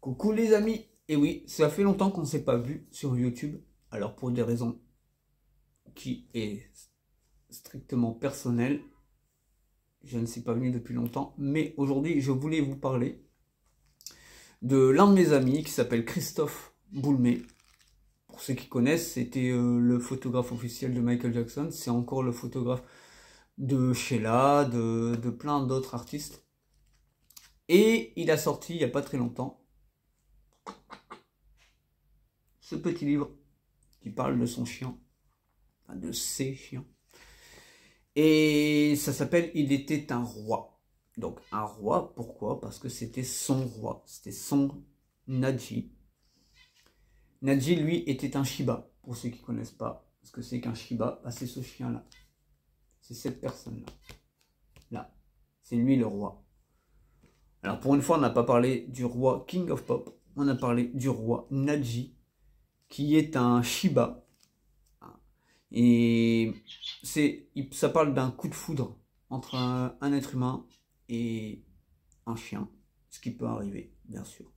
Coucou les amis, et oui, ça fait longtemps qu'on ne s'est pas vu sur YouTube, alors pour des raisons qui est strictement personnelles, je ne suis pas venu depuis longtemps, mais aujourd'hui je voulais vous parler de l'un de mes amis qui s'appelle Christophe Boulmé. Pour ceux qui connaissent, c'était le photographe officiel de Michael Jackson, c'est encore le photographe de Sheila, de plein d'autres artistes. Et il a sorti il n'y a pas très longtemps ce petit livre qui parle de son chien, enfin de ses chiens. Et ça s'appelle Il était un roi. Donc un roi, pourquoi? Parce que c'était son roi, c'était son Nadji. Nadji, lui, était un Shiba. Pour ceux qui ne connaissent pas ce que c'est qu'un Shiba, bah, c'est ce chien-là. C'est cette personne-là. Là, c'est lui le roi. Alors pour une fois, on n'a pas parlé du roi King of Pop, on a parlé du roi Nadji, qui est un Shiba. Et ça parle d'un coup de foudre entre un être humain et un chien, ce qui peut arriver, bien sûr.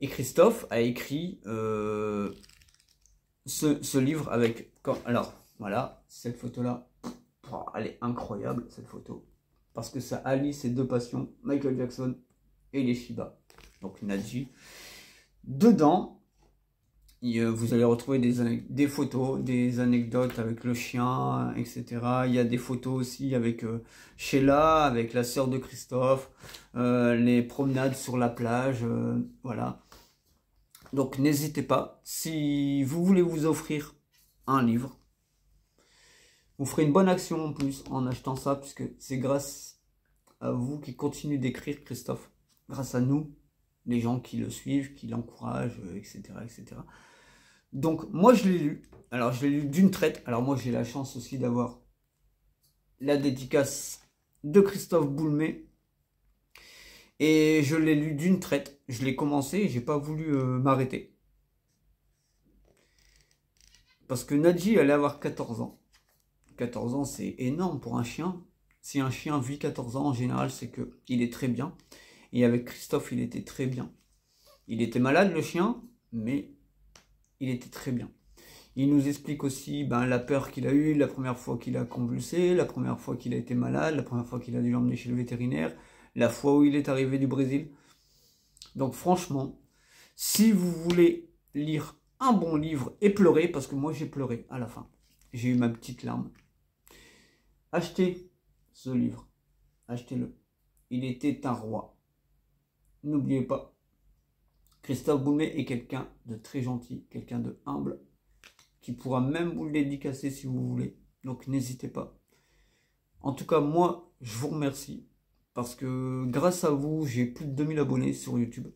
Et Christophe a écrit ce livre avec... Alors, voilà, cette photo-là, elle est incroyable, cette photo. Parce que ça allie ces deux passions, Michael Jackson et les Shiba. Donc Nadji. Dedans, vous allez retrouver des photos, des anecdotes avec le chien, etc. Il y a des photos aussi avec Sheila, avec la sœur de Christophe, les promenades sur la plage, voilà. Donc n'hésitez pas, si vous voulez vous offrir un livre, vous ferez une bonne action en plus en achetant ça, puisque c'est grâce à vous qui continuez d'écrire Christophe, grâce à nous, les gens qui le suivent, qui l'encouragent, etc., etc. Donc moi je l'ai lu, alors je l'ai lu d'une traite, alors moi j'ai la chance aussi d'avoir la dédicace de Christophe Boulmé, et je l'ai lu d'une traite, je l'ai commencé et j'ai pas voulu m'arrêter. Parce que Nadji allait avoir 14 ans. 14 ans c'est énorme pour un chien, si un chien vit 14 ans en général c'est qu'il est très bien, et avec Christophe il était très bien. Il était malade le chien, mais il était très bien. Il nous explique aussi la peur qu'il a eue la première fois qu'il a convulsé, la première fois qu'il a été malade, la première fois qu'il a dû l'emmener chez le vétérinaire, la fois où il est arrivé du Brésil. Donc franchement, si vous voulez lire un bon livre et pleurer, parce que moi j'ai pleuré à la fin, j'ai eu ma petite larme, achetez ce livre, achetez-le. Il était un roi. N'oubliez pas, Christophe Boulmé est quelqu'un de très gentil, quelqu'un de humble, qui pourra même vous le dédicacer si vous voulez. Donc n'hésitez pas. En tout cas, moi, je vous remercie. Parce que grâce à vous, j'ai plus de 2000 abonnés sur YouTube.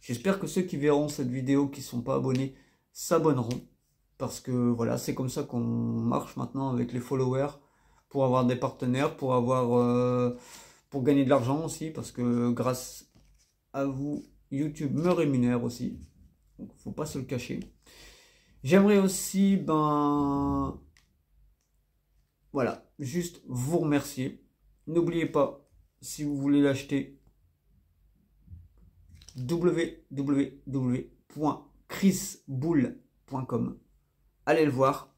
J'espère que ceux qui verront cette vidéo, qui ne sont pas abonnés, s'abonneront. Parce que voilà, c'est comme ça qu'on marche maintenant avec les followers. Pour avoir des partenaires, pour gagner de l'argent aussi. Parce que grâce à vous, YouTube me rémunère aussi. Donc faut pas se le cacher. J'aimerais aussi, voilà, juste vous remercier. N'oubliez pas, si vous voulez l'acheter, www.chrisboule.com. Allez le voir.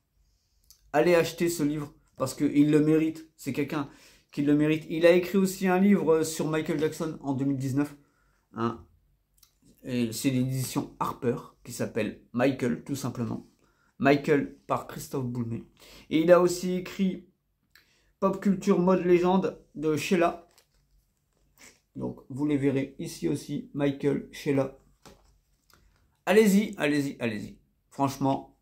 Allez acheter ce livre, parce qu'il le mérite. C'est quelqu'un qui le mérite. Il a écrit aussi un livre sur Michael Jackson en 2019. Hein. C'est l'édition Harper, qui s'appelle Michael, tout simplement. Michael par Christophe Boulmé. Et il a aussi écrit Pop Culture Mode Légende de Sheila. Donc vous les verrez ici aussi, Michael, Sheila. Allez-y, allez-y, allez-y. Franchement,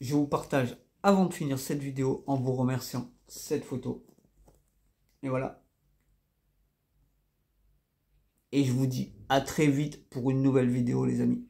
je vous partage avant de finir cette vidéo en vous remerciant cette photo. Et voilà. Et je vous dis à très vite pour une nouvelle vidéo les amis.